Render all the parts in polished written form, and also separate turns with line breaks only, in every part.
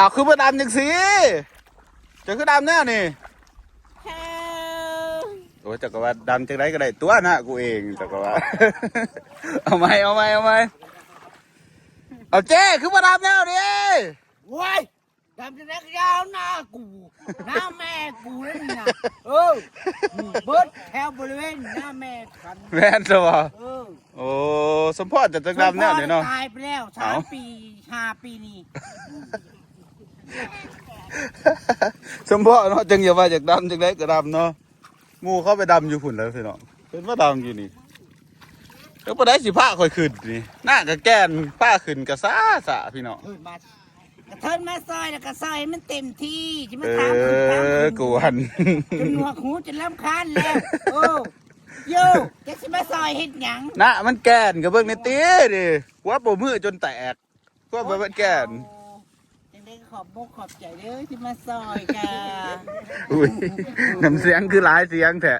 อ้าวคือมาดำจังสิจะคือดำแน่นี่โอ้จักรวาลดำจังไรก็ได้ตัวนะกูเองจักรวาลเอาไหมเอาเจ้คือมาดำแน่ดิ
ว้ายดำจะได้ยาวหน้ากูหน้าแม่กูเลยนะเบิร์ดแถวบริเวณหน้าแม่กัน
แม่นสวะโอ้สมพรจะจังดำแน่นี่เนาะ
ตายไปแล้ว3 ปี5 ปีนี่
สมพรเนาะจังอย่าว่าจากดำจังไรก็ดำเนาะงูเข้าไปดำอยู่ฝุ่นแล้วพี่น้องเป็นว่าดำอยู่นี่แล้วพอได้สิผ้าค่อยขึ้นนี่หน้ากระแกนผ้าขึ้นกระซ่าพี่น้อง
กระเทินมาซอยแล้วก็ซอยมันเต็มที่จะมาทำขึ้นทำ
กวน
จนหัวหูจะรำคาญแล้วโอ้โยจะสิมาซอยเฮ็ดหยัง
น่ะมันแกนกับเบิ่งในตีดิว่าโปมือจนแตกก็มันแกน
ยังได้ขอบใจเด้อที่มาซอยกัน
อุ้ยน้ำเสียงคือหลายเสียงแท้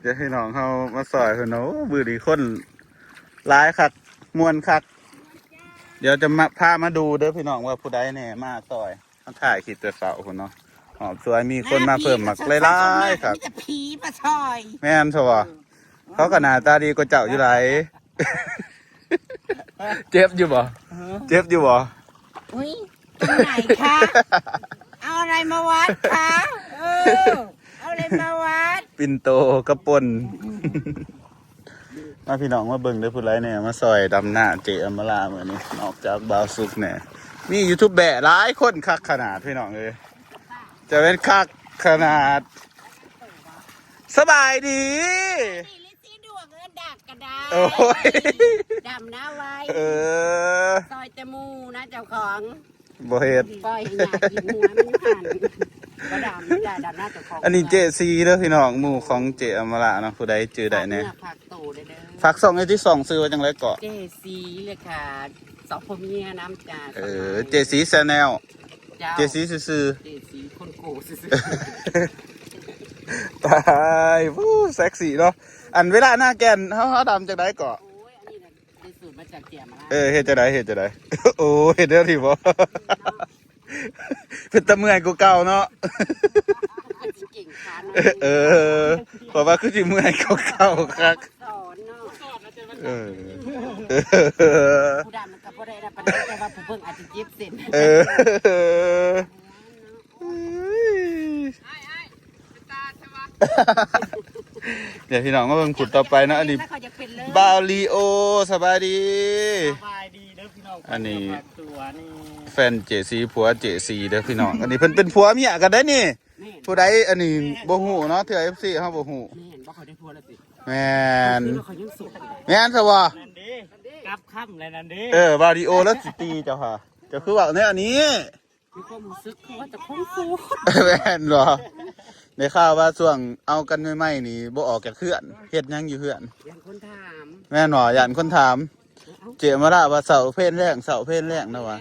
จะให้น้องเขามาซอยเขาเนาะมือดีคนหลายคักมวนคักเดี๋ยวจะมาพามาดูเด้อพี่น้องว่าผู้ใดแน่มาซอยมาถ่ายขีดตัวเสาคนเนาะหอบสวยมีคนมาเพิ่มหมักหลายๆครับ
มีแต่ผีมาซอย
แม่นสวะเขาก็หน้าตาดีกว่าเจ้าอยู่ไหนเจ็บอยู่บ่เจ็บอยู่บ่
อุ้ยตรงไหนคะเอาอะไรมาวัดคะเอาอะไรมาวัด
ปิ่นโตกระปนมาพี่น้องมาเบิ่งได้ผู้ไรเนี่ยมาซอยดำหน้าเจอมาลาเหมือนนี้ออกจากบาวซุกเนี่ยมียูทูบแบะหลายคนคักขนาดพี่น้องเลยจะเป็นคักขนาดสบายดีโอ้ย
ดำน้าไว้ซอยจมูนะเจ้าของ
บ่เฮ็ด
ปล่อยหยากินหัวมันผ่านก็ดำหน้าเจ้าของ
อันนี้เจซีเด้อพี่น้องหมู่ของเจอมาละเนาะผู้ใดจื้อได้แน่
ผักโตได้เด้อ
ผัก2ไอ้ที่2ซื้อไว้จังไรเกาะ
เจซีเลยค่ะ2พ่อเมียน้ำจ่า
เจซีแชนแนลเจซีซื่อ
เจซีคนโกซื่อ
ตายวู้เซ็กซี่เนาะอันเวลาหน้าแกนเขาดำจากไหนเกาะ
สูตรมาจากเจียมา
เฮ็ดจะได้โอ้เฮ็ดได้ที่บ่เป็นตะเมื่อยกูเก่าเนาะเพราะว่าคือสิเมื่อยกูเก่าครับ
ผู้ดำมันก็บ่ได้นะปัญหาแต่ว่าผู้เบิ่งอาจจะเจ็บเส้น
เดี๋ยวพี่น้องก็เบิ่งขุดต่อไปนะอันนี้บาลีโอสบายดี
เด้อพี่น้อง
อันนี้แฟนเจซีผัวเจซีเด้อพี่น้องอันนี้เพิ่นเป็นผัวเมียกันได้นี่ผู้ใดอันนี้บ่ฮู้เนาะเถื่อ FC เฮาบ่ฮู้
เห็นบ่เขาได้ผัวแล้วสิ
แม่นซะว่า
กับค่ำเลยนั่นเด้
บาลีโอแล้วสิตีเจ้าค่ะเจ้าคือว่าเนี่ยอันนี้
มีความรู้สึกว่าจะคงฟู
แม่นบ่ในข่าวว่าช่วงเอากันใหม่ๆนี่บ่ออกจากเขื่อนเฮ็ดหยังอยู่เขื่อน
ย่านคนถาม
แม่นบ่ย่านคนถามเจมาละว่าเสาเพลนแรงนะวะ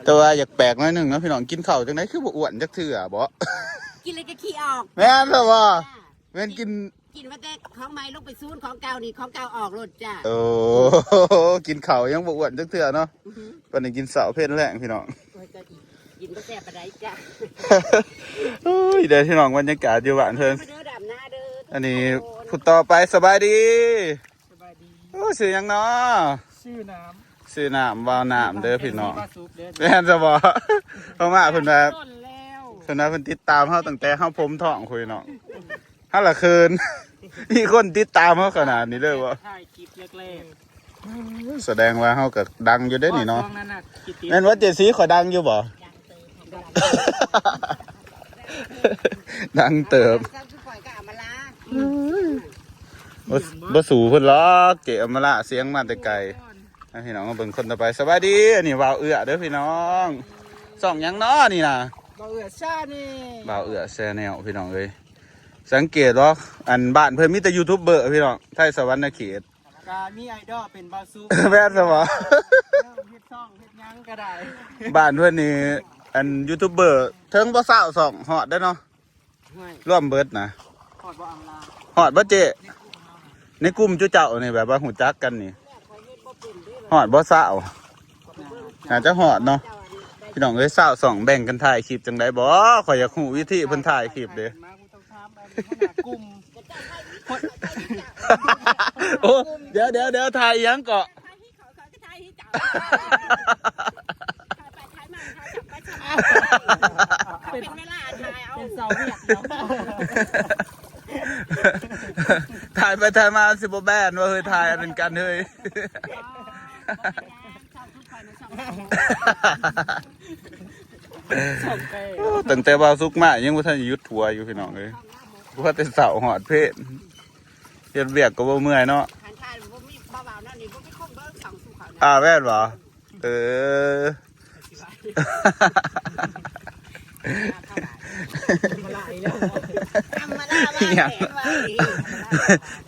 แต่ว่าอยากแปลกน้อยหนึ่งนะพี่น้องกินข้าวจังไดคือบ่อ้วนจักเทื่อบ่
กินเลยก็ขี้ออก
แม่นซะบ่แม่นกิน
ว่าแต่ของใหม่ลงไปซูนของเก่านี่ของเก่าออกรถจ้ะ
โอ้กินข้าวยังบ่อ้วนจักเทื่อเนาะปานนี้กินเสาเพลนแรงพี่น้อง
กินบ่แซ่บปานใดจ้ะ
โอ้ยเดี๋ยวพี่น้องบรรยากาศอยู่บ้านเพิ่นอันนี้พูดต่อไปสบายดีโอ้ชื่อยังเนาะ
ชื่อ
น้ำวาวน้ำเด้อพี่น้องแม่นจะบอกเขามาเพิ่นแบบเพิ่นติดตามเฮาตั้งแต่เฮาผมท้องคุยน้องเฮาละคืนมีคนติดตามเฮาขนาดนี้เลยบ่
ถ่ายคลิปแร
กๆแสดงว่าเฮาก็ดังอยู่เด้อนี่เนาะแม่นว่าเจสีขอดังอยู่บ่ดังเติบบ่สู่เพิ่นล็อกเจอมาละเสียงมาแต่ไกลพี่น้องมาเบิ่งคนต่อไปสบายดีอันนี้บ่าวเอื้อเด้อพี่น้องส่องยังเนาะนี่น่ะ
บ่าวเอื้อชานี่
บ่าวเอื้อแชนแนลพี่น้องเอ้ยสังเกตว่าอันบ้านเพิ่นมีแต่ยูทูบเบอร์พี่น้องไทยสวรรค์เขต
ก็มีไอดอลเป็นบาซู
แม่นซะบ่
เฮ็ดช่องเฮ็ดหยังก็ได้
บ้านเพิ่นนี่อันยูทูบเบอร์เทิงบ่เศร้า2ฮอดได้เนาะร่วมเบิดนะ
ฮอดบ่อังลา
ฮอดบ่เจในกลุ่มจุเจ้านี่แบบว่าหูจักกันนี่ฮอดบ่เศร้า อาจจะหอดเนาะพี่น้องเอ้ยสาวสองแบ่งกันถ่ายคลิปจังไดบ่ข่อยอยากฮู้วิธีเพิ่นถ่ายคลิปเด้
มากูต้องถามอันหัวหน้ากลุ่ม
โอ้เดี๋ยวถ่ายยังเกาะ
เป็นเวลาถ่ายเอา
เป็นเสาเวียดเนาะ
ถ่ายไปถ่ายมาสิบ่แบนว่าเฮ้ยถ่ายอันนั้นกันเฮ้ย ตั้งแต่บ่าวสุกมายังบ่ทันหยุดทัวร์อยู่พี่น้องเอ้ยว่าแต่เสาหอดเพศเฮ็ดเวียกก็บ่เมื่อยเนาะ
ทานทานบ่มีเบาๆนั่นนี่บ่มีคงเบิ่งสองสู่เขานะ
แม่นบ่เออ
ธรรมดาว่าแหนไว้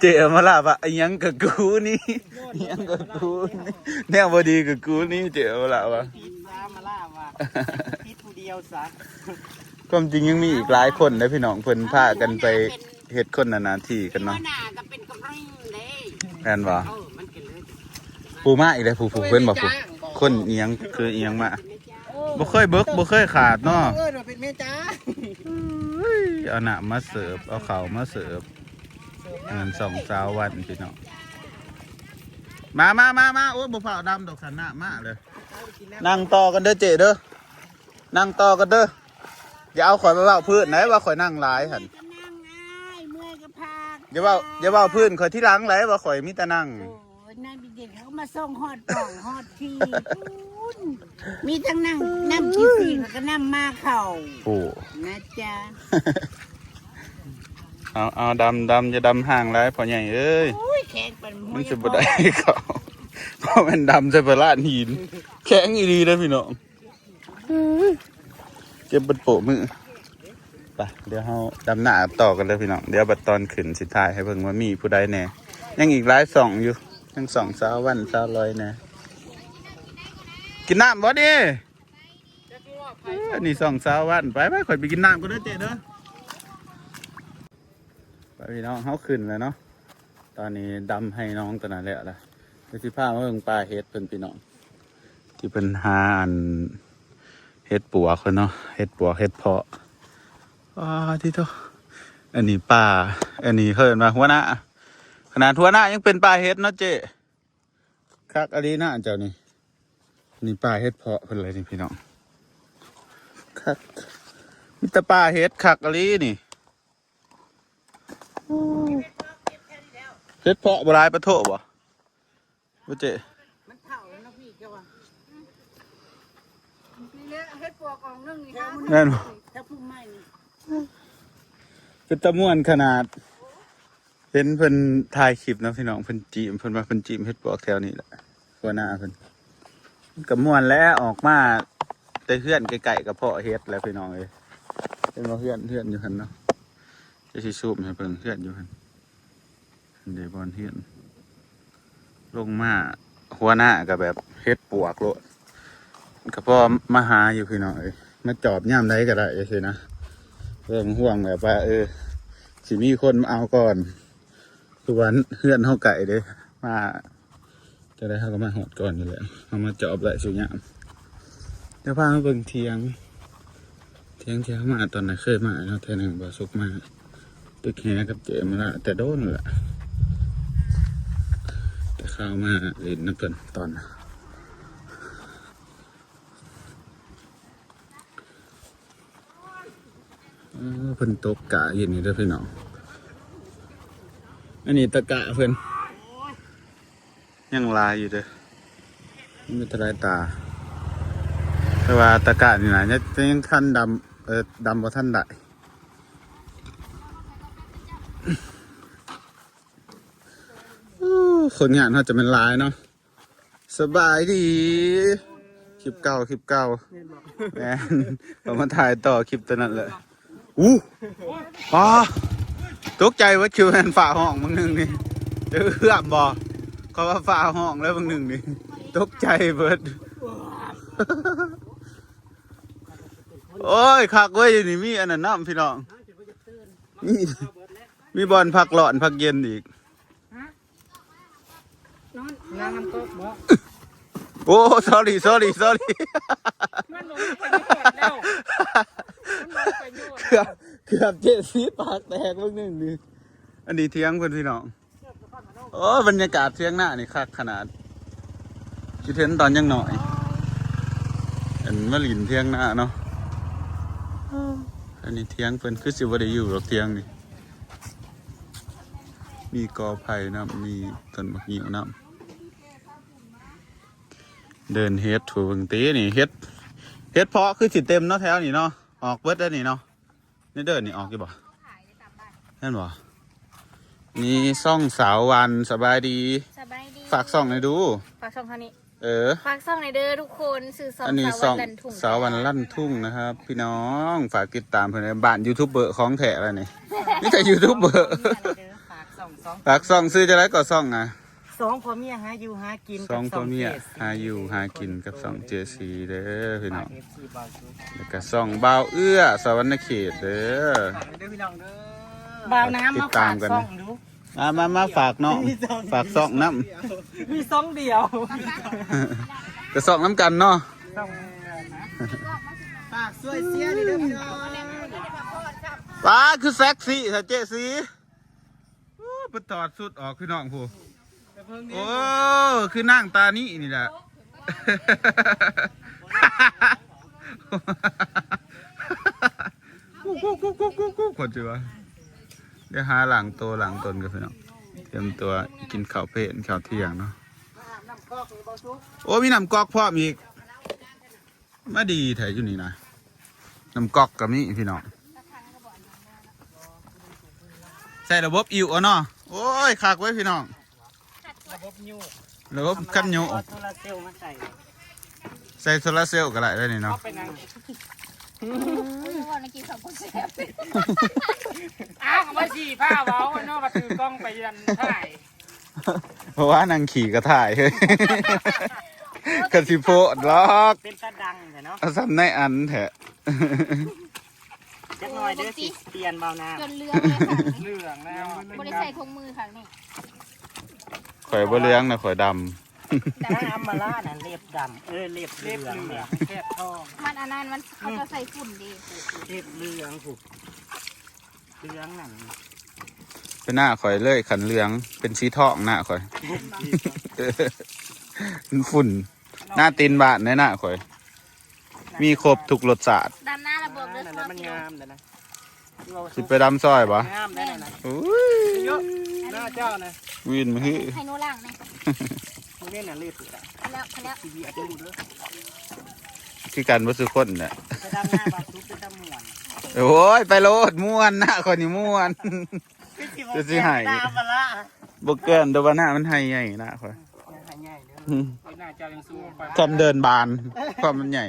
เจอมาลาบะอิหยังกับกูนี่อิหยังกับกูนี่แนวบ่ดีกับกูนี่เจอมาลาบะ
ปีนมาล่าว่าพิษผู้เดียวซะ
ความจริงยังมีอีกหลายคนนะพี่น้องเพิ่นพากันไปเฮ็ดคนนาที่กันเนาะ
หัวหน้าก็เป็นกำลังเด้
แม่นบ่
มันกินเลย
ปูมาอีกแล้วผู้เพิ่นบ่ผู้คนอิหยังคืออิหยังมาบ่เคยเบิกบ่เคยขาดเนาะ
เราเป็นแม่จ้า
เอาหน้ามาเสิร์ฟเอาข้าวมาเสิร์ฟเงิน2-3วันพี่น้องมาโอ้ยบ่เผาดำดอกสันหน้ามาเลยนั่งต่อกันเด้อเจเด้อนั่งต่อกันเด้ออย่าเอาข่อยมาเว้าพื้นไหนว่าข่อยนั่งหลายหั่น
ก็นั่งง่ายเมื่อยก็พัก
อย่าเว้าพื้นข่อยที่หลังไหลว่าข่อยมีแต่นั่ง
โอ้ยนายเด็กเขามาส่งฮอดกล่องฮอดที่มีทั้งนั่งน้ำขี้สิงแล้วก็น้ำมาเข่า
โอ้
นะจ๊ะ
เอาดำจะดำห่างไรพ่อใหญ่เอ้ย
โอ้ยแข็งเป็น
มันจะบ่ได้เขาเพราะมันดำใส่ปลาหินแข็งอีดีนะพี่น้องเจ็บบัดโปะมือไปเดี๋ยวเราดำหน้าต่อกันเลยพี่น้องเดี๋ยวบัดตอนขึ้นสิท้ายให้เบิ่งว่ามีผู้ใดแน่ยังอีกหลายส่องอยู่ยัง2-3วัน20แน่กินน้ำบ่ดิอันนี้2-3วันไปข่อยไปกินน้ำก็ได้อเจ๊เด้อไปพี่น้องเขาขึ้นแล้วเนาะตอนนี้ดำให้น้องตัวนั้นแล้วล่ะไปที่ผ้ามาเบิ่งปลาเฮ็ดเพิ่นพี่น้องที่เป็นหาอันเฮ็ดปัวคนเนาะเฮ็ดปัวเฮ็ดเพาะที่โตอันนี้ปลาอันนี้เพิ่นมาหัวหน้าขนาดหัวหน้ายังเป็นปลาเฮ็ดเนาะเจ๊คักอันนี้น่าเจ้านี่นี่ปลาเฮ็ดเพาะเพิ่นเลยนี่พี่น้องคักมีแต่ปลาเฮ็ดคักอันนี้นี่เฮ็ดเพาะบ่หลายปะโถบ่เจ๊
มันเผาแล้วนะพี่เจ้าว่านี่แหละเฮ็ดปวกออกนึงนี่ฮะ
แม่นบ่
ถ้าพุ่มไม้นี่
เป็นตะม่วนขนาดเห็นเพิ่นถ่ายคลิปนะพี่น้องเพิ่นจีมเพิ่นว่าเพิ่นจีมเฮ็ดปลวกแถวนี้แหละหัวหน้าเพิ่นก็ม่วนแล้วออกมาแต่เฮือนไกลๆกับพ่อเฮ็ดแล้วพี่น้องเอ้ยเป็นว่าเฮือนอยู่หั่นเนาะจะสิซูมให้เพิ่นเฮือนอยู่หั่นเดี๋ยวบอนเฮือนลงมาหัวหน้าก็แบบเฮ็ดปลวกโลดก็พอมาหาอยู่พี่น้องเอ้ยมาจอบย่ามใดก็ได้สินะเรื่องห่วงแบบว่าสิมีคนมาเอาก่อนทุกวันเฮือนเฮาไก่เด้มาจะได้เฮาก็มาหอดก่อนนี่แหละเฮามาจอบได้สุญญามเดี๋ยวพามาเบิ่งเทียงที่เฮามาตอนนั้นเคยมาเนาะเทื่อหนึงบ่สุกมาตึกแฮกับเจมาละแต่โดนแหละแต่เข้ามาเล่นน้ำเพิ่นตอนเพิ่นตกกะเย็นนี่เด้อพี่น้องอันนี้ตะกะเพิ่นยังลายอยู่เด้อไม่ตะไรตาแต่ว่าตะกะนี่นะยังทันดำดำบ่ทันได้คนงานเขาจะเป็นลายเนาะสบายดีคลิปเก่าแม่นเรามาถ่ายต่อคลิปตัวนั้นเลยตกใจว่าคิวแมนฝ่าห้องบางหนึ่งนี่เอื้อมบอกเขาว่าฝ่าห้องแล้วบางหนึ่งนี่ตกใจเบิดโอ้ยคักเว้ยนี่มีอันนั้นน้ำพี่น้องมีบอลพักหลอนพักเย็นอีก
น้ำมันก็บ่
โอ้ sorry sorry sorry
มันลงไปโยดแล้วมันลงไปโยด
เกือบเจ็ดสีปากแตกเพิ่งนึงดิอันนี้เที่ยงเพื่อนพี่น้องโอ้บรรยากาศเที่ยงหน้านี่คักขนาดคิดเห็นตอนยังหน่อยเห็นมะลินเที่ยงหน้าเนาะอันนี้เที่ยงเพิ่นคือสิบ่ได้อยู่หรอกเที่ยงนี่มีกอไผ่น้ำมีต้นมะเหี่ยวน้ำเดินเฮ็ดถูเบิ่งตีนี่เฮ็ดเพาะคือสิเต็มเนาะแถวนี่เนาะออกเบิดได้นี่เนาะนี่เดินนี่ออกกี่บ่นั่นบ่นี่ซ่องสาววันสบายดี
สบายดี
ฝากซ่องให้ดู
ฝากช่องเท่านี้ ฝากช่องในเด้อทุกคนสื่อสอง
อันนี้
สาว
ซ่อง
วันลันทุ่ง
สาววันลั่นทุ่งนะครับ พี่น้องฝากติดตามเพื่อนในบ้านยูทูบเบอร์ของแท้อะไรนี่นี่แต่ยูทูบเบอร์
ฝากสองสอง
ฝากซ่องซื้อจะไรก็ซ่องอ่ะ
สองพ่อเมียหาอยู่หากิน
ซ่องพ่อเมียหาอยู่หากินกับซ่องเจซีเด้อพี่น้อง
FC บาวชุด
แล้วก็ซ่องบ่าวเอื้อสวรรณเขตเด้อ
ฝากเด้อพี่น้องเด้อบาวน้ำมาฝากซ่องดู
มาฝากน้องฝากซ่องน้
มีซองเดียว
ำก็ซ่องน้ำกันเนาะ
ฝากสวยเสียนี่เด้อพี่น้อง
ป้าคือแซ็กซี่ถ้าเจซีโอ้ไปถอดสุดออกพี่น้องผู้โอ้คือนั่งตานี่นี่แหละ กูคนจีวะเดี๋ยวหาหลังโตหลังตนกันพี่น้องเตรียมตัวกินข้าวเพลนข้าวเที่ยงเนาะโอ้มีน้ำก๊อกพร้อมอีกมาดีแถวอยู่นี่นะน้ำก๊อกกับนี่พี่น้องใส่ระบบอิวเอาเนาะโอ้ยคักไว้พี่น้อง
ระบบยู
ระบบคันโย
เอาโซลาร์เซลล์มาใส่
ใส่โซลาร์เซลล์ก็ได้นี่เนาะ
ไปนั่ง
วันนี้กินสองคนแซ่บ
อ้าวมาฉี่ผ้าเว้าเนาะมาถือกล้องไปยันถ่าย
เพราะว่านางขี่กระถ่ายเฮ้ย กระสิโพดล็อก
เป็นตาดังแต่เนาะ
เอาซ้ำในอันแถะ
จักหน่อยเด้อสิเปลี่ยนเบาน้
จนเลืองเลยค่ะ
เหลืองแล้ว
บริใส่ถุงมือค่ะนี่
ข่อยบ่เลี้ยงนะข่อยด
ำแต่น้ำมาล่าน่ะเล็บดำเล็บเห
เล็บ
ลือง
เหลื
เนี่
อย งแคบทอง
มันอันนั้นมันเขาจะใส่ฝุ่นดี
เล็บเหลืองผูกเหลืองนั่น
ำเป็นหน้าข่อยเลยขันเหลืองเป็นสีทองหน้าข่อย มันฝุ่นหน้าตีนบาทในหน้าข่อย มีครบทุกรสชาติ
ดำหน้าระบบเลย
นั่น
ค
แห
รั
ละ
บ
มันงามแต่นะ
สิไปดำซอยปะ
งามได้นะ
อุ้ย
เยอะหน้าเจ้านะ
วินมาฮือ
ให้หนูล่างนี่
พวกนี้น่ะเล็บอยู่ละ
แล้ว
ทีวีอาจจะดูเด้อ
ที่การวัสดุคนเนี่ย
ไปดำหน้าบาทุกไปดำหมวน
โอ้ยไปโลดม่วนหน้าข่อยนี่ม่วน จะสิหาย
ตามมาละ
บกเกินตัวหน้ามันให้ใหญ่หน้าข่อย
หายใหญ่เด้อ
อืม
ไปหน้าเจ้ายังสู้ไป
ทำเดินบานความมันใหญ่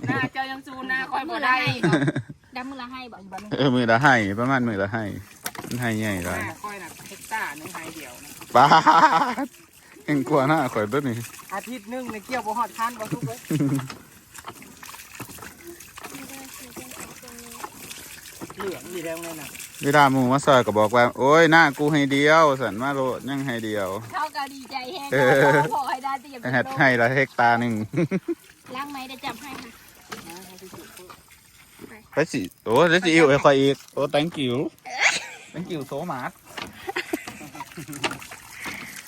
หน้าเจ้ายังสู้หน้าคอย
มื
บ่
อละ
ได้
ให้ดำมือละให้บอก
มือละให้ประมาณมือละให้มันให้ใหญ่
ห
เลย
น้าคอยน่ะเฮกตาร์หนึงหายเดียวนะ
ป้าดเอ็งกลัวหน้าข่อยตัวนี้
อาทิตย์หนึงในเกี่ยวบ่ฮอดคันบ่ทุกเลยเหลืองอยู่แล้วเลยน่ะ
เวลาหมูมาซอยก็บอกว่าโอ้ยหน้ากูให้เดียวสันมาโลดยังให้เดียว
เขาก็ดีใจแห้งพอให้ได้เตรียม
ให้ให้ละเฮกตาหนึ่ง
ล้างไหมได้จับให้ค่ะ
ไปสิโอ้แล้วสิอิวไอ้คอยอีกโอ้ thank you thank you so much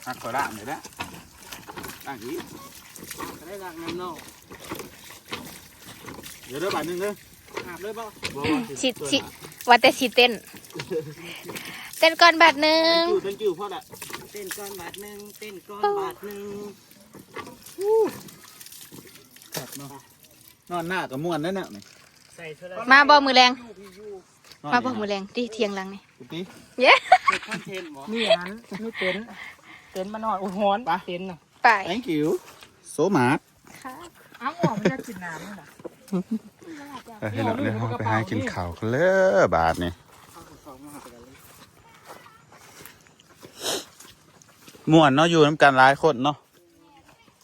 หักขอด่างเลยนะด่างอีก
ก็ได้รักน้ำเนาะ
เดี๋ยวเด้อบาทหนึงเด้อ
อาบเลยบ่
ชิว่าแต่ชิเต้นเต้นก่อนบาทหนึ่ง
thank you พ่อละ
เต้นก้อนบาทหนึงเต้นก้อนบาทหนึง
นอนหน้ากับม่วนนั่นน่ะนี่
ใส่โทรศัพท์
มาบ่มือแรง
นอน
มาบ่มือแรงที่เทียงหลังนี่
ตุ๊กตี้
เย้
คอนเทนต์บ่นี่หันนี่เต็นมานอนอุ้ยฮ้อนเต็นน่ะ
ไป
thank you so much
ค่ะ
อ้าวออกมันจะกินน้ำนี่แหละ
ให้เราเนี่ยเราไปหากินข้าวกันเลยบาทนี่ม่วนเนาะอยู่น้ำกันหลายคนเนาะ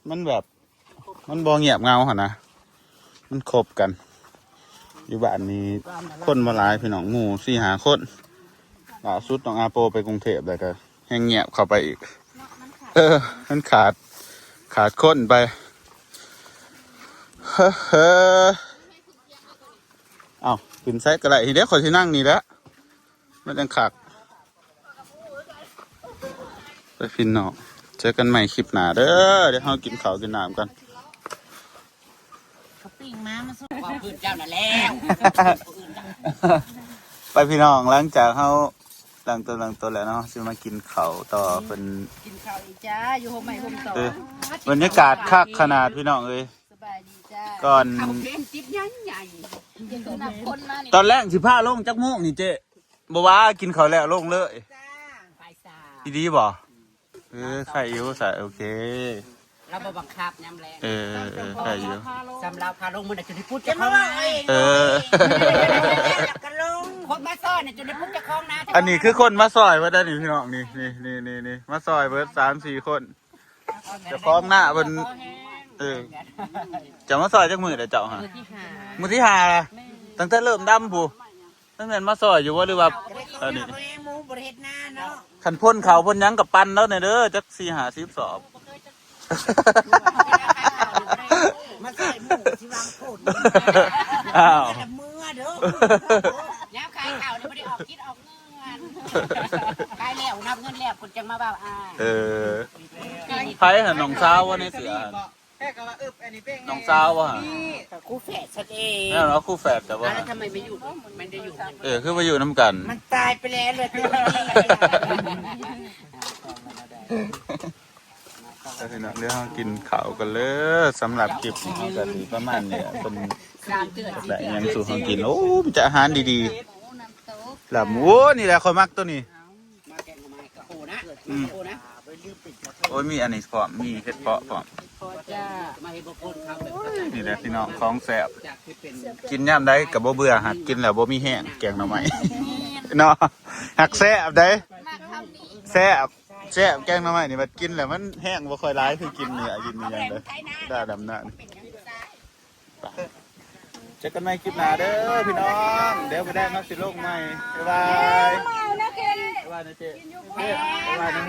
มันแบบมันบ่เงียบเงาหรอนะมันคบกัน อยู่บ้านนี้คนมาหลายพี่น้องหมู่4-5 คนล่าสุดน้องอาโปไปกรุงเทพแล้วก็แห้งเงียบเข้าไปอีกมันขาด ขาดค้นไปเฮ้อเอาขึ้นไซส์กระไรทีเดียวขอที่นั่งนี่แหล้วไม่ต้องขักไปพี่น้องเจอกันใหม่คลิปหน้าเด้อเดี๋ยวเรากินข้าวกินน้ำกัน
เขาปิ้งม้ามาสู้
ว่าพื้นเจ้าน่ะแล้ว
ไปพี่น้องหลังจากเขาหลังตัวแล้วเนาะจะมากินข้าวต่อเป็น
กินข้าวอีจ้าอยู่โฮมใหม่โฮมต่อบ
รรยากาศคักขนาดพี่น้องเอ้ย
สบายดีจ้า
ก่อน
เอาเล่นจิ๊บใหญ่ใหญ่
เย็นตัวหนักคนมานี่
ตอนแรก15 ลงจักโมงนี่เจ๊บอกว่ากินข้าวแล้วลงเลย
จ้า
ไปสา
ดีบ่ไข่อยู่ใส่โอเค
เราบ่บังคับย้ำแรง
ไข่อยู่
สำหรับพาลงมันจะได้พูด
จะ
จะ
มา
เข้า
ว่า
มา
เอง
เออ
กันลง
คนมาซ่อนเนี่ยจะได้พูดจะคล้องนะ
อันนี้คือคนมาซอยเบิดได้นี่พี่น้องนี่มาซอยเบิด3-4 คนจะพร้อมหน้าเป็นจะมาซอยจักมือเดี๋ยวเจ้าฮะมือที่5ล่ะตั้งแต่เริ่มดำผู้ตั้งแต่มาซอยอยู่ว่าหรือว่าอันนี้
เองมูบริเฮ็ดหน้าเนาะ
ขันพ่นเขาพ่นหยังกับปั้นแล้วเนี่ยเด้อจัก4-50 สอบ
มาใส่หมูที่วางโคตร
อ้าว
แต่มือเด้อ
แล้วขายข่าวเนี่ยไม่ได้ออกคิดออกเงินขายแล้วนับเงินแล้วคุณจังมาบ่าว
ไผหะน้องสาวว่าในเสือน้องสาวว่า
คู่แฝดชัดเอง
แม่เนาะคู่แฝดแต่ว่า
แล้วทำไมไม่อยู่มันได้อยู่
คือมาอยู่น้ำกัน
มันตายไปแล้วเลยตัวนี้
เดี๋ยวเรากินข้าวกันเลยสำหรับคลิปนี้ก็ดีประมาณเนี่ยเป็น
3 เดือน
แต่ยังสู่ของกินโอ้มีแต่อาหารดีๆหลับโอ้นี่แหละคนมักตัวนี้
มาแกงมาโอ้นะโอ้นะ
โอ้ยมีอันนี้พร้อมมีเห็ดเพาะพร้อม
พอจ้ามาเห็นบุคคลครับแบบ
นี่แหละพี่น้องของแซ่บ
จากที่เป็น
กินย่ำได้กับบ่เบื่อหักกินแล้วบ่มีแห้งแกงหน่อไม้ เนาะหักแซ่บได้แซ่บแกงหน่อไม้นี่มันกินแล้วมันแห้งบ่ค่อยร้ายคือกินเนื้อกินเนื้อเลยได้ดำหน้าเจอกันใหม่คลิปหน้าเด้อพี่น้องเดี๋ยวไปได้มาสิโลกใหม่บ๊ายบายบ๊ายบายนะเจ๊บ๊ายบายนะ